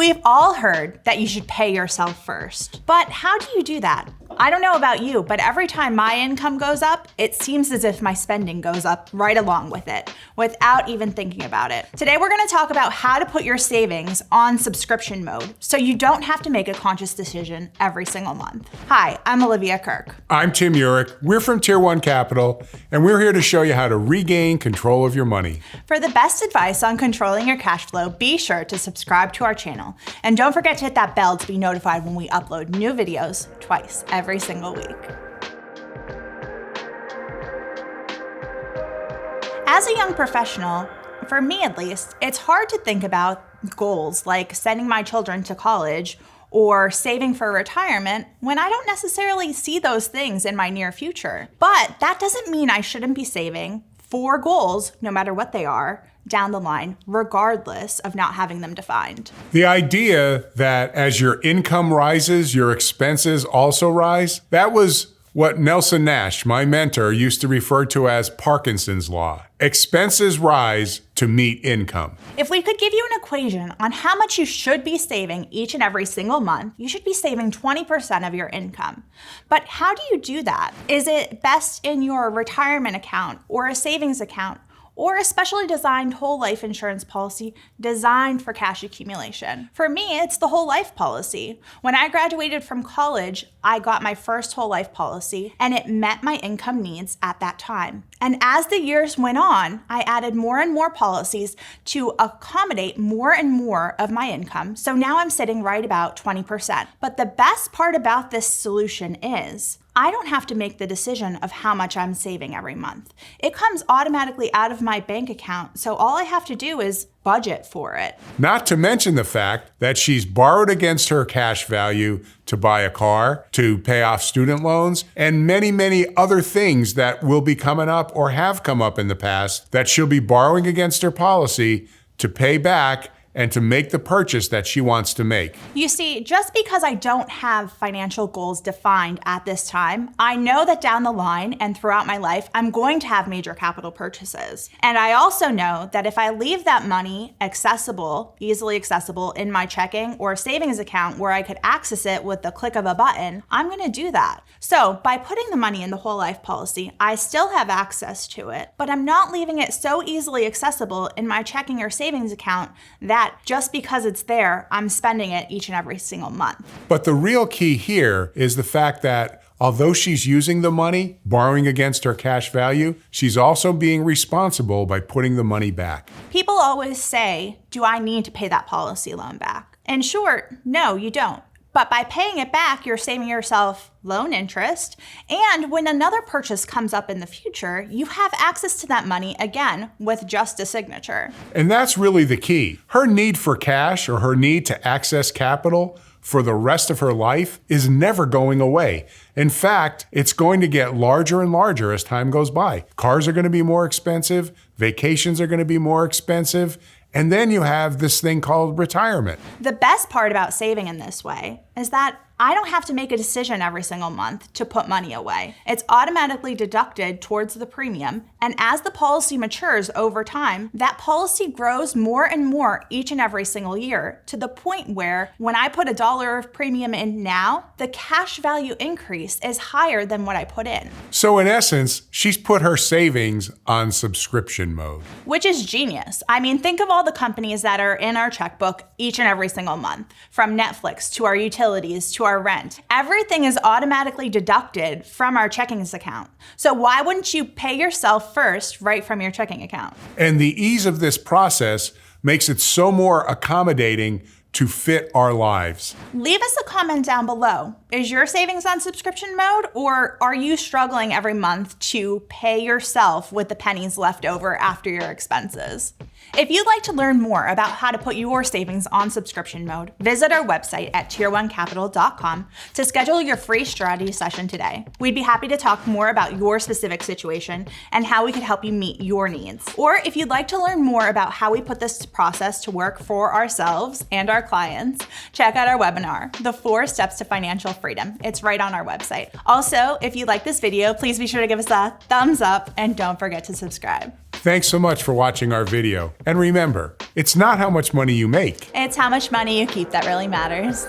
We've all heard that you should pay yourself first. But how do you do that? I don't know about you, but every time my income goes up, it seems as if my spending goes up right along with it, without even thinking about it. Today, we're gonna talk about how to put your savings on subscription mode so you don't have to make a conscious decision every single month. Hi, I'm Olivia Kirk. I'm Tim Urich. We're from Tier 1 Capital, and we're here to show you how to regain control of your money. For the best advice on controlling your cash flow, be sure to subscribe to our channel. And don't forget to hit that bell to be notified when we upload new videos twice every single week. As a young professional, for me at least, it's hard to think about goals like sending my children to college or saving for retirement when I don't necessarily see those things in my near future. But that doesn't mean I shouldn't be saving for goals, no matter what they are, down the line, regardless of not having them defined. The idea that as your income rises, your expenses also rise, that was what Nelson Nash, my mentor, used to refer to as Parkinson's law. Expenses rise to meet income. If we could give you an equation on how much you should be saving each and every single month, you should be saving 20% of your income. But how do you do that? Is it best in your retirement account or a savings account, or a specially designed whole life insurance policy designed for cash accumulation? For me, it's the whole life policy. When I graduated from college, I got my first whole life policy, and it met my income needs at that time. And as the years went on, I added more and more policies to accommodate more and more of my income. So now I'm sitting right about 20%. But the best part about this solution is I don't have to make the decision of how much I'm saving every month. It comes automatically out of my bank account, so all I have to do is budget for it. Not to mention the fact that she's borrowed against her cash value to buy a car, to pay off student loans, and many, many other things that will be coming up or have come up in the past that she'll be borrowing against her policy to pay back and to make the purchase that she wants to make. You see, just because I don't have financial goals defined at this time, I know that down the line and throughout my life, I'm going to have major capital purchases. And I also know that if I leave that money accessible, easily accessible in my checking or savings account where I could access it with the click of a button, I'm gonna do that. So by putting the money in the whole life policy, I still have access to it, but I'm not leaving it so easily accessible in my checking or savings account that just because it's there, I'm spending it each and every single month. But the real key here is the fact that although she's using the money, borrowing against her cash value, she's also being responsible by putting the money back. People always say, do I need to pay that policy loan back? In short, no, you don't. But by paying it back, you're saving yourself loan interest. And when another purchase comes up in the future, you have access to that money again with just a signature. And that's really the key. Her need for cash or her need to access capital for the rest of her life is never going away. In fact, it's going to get larger and larger as time goes by. Cars are going to be more expensive, vacations are going to be more expensive, and then you have this thing called retirement. The best part about saving in this way is that I don't have to make a decision every single month to put money away. It's automatically deducted towards the premium, and as the policy matures over time, that policy grows more and more each and every single year to the point where when I put $1 of premium in now, the cash value increase is higher than what I put in. So in essence, she's put her savings on subscription mode. Which is genius. I mean, think of all the companies that are in our checkbook each and every single month, from Netflix to our utilities to our rent. Everything is automatically deducted from our checkings account. So why wouldn't you pay yourself first right from your checking account? And the ease of this process makes it so more accommodating to fit our lives. Leave us a comment down below. Is your savings on subscription mode, or are you struggling every month to pay yourself with the pennies left over after your expenses? If you'd like to learn more about how to put your savings on subscription mode, visit our website at tier1capital.com to schedule your free strategy session today. We'd be happy to talk more about your specific situation and how we could help you meet your needs. Or if you'd like to learn more about how we put this process to work for ourselves and our clients, check out our webinar, The 4 Steps to Financial Freedom. It's right on our website. Also, if you like this video, please be sure to give us a thumbs up and don't forget to subscribe. Thanks so much for watching our video. And remember, it's not how much money you make. It's how much money you keep that really matters.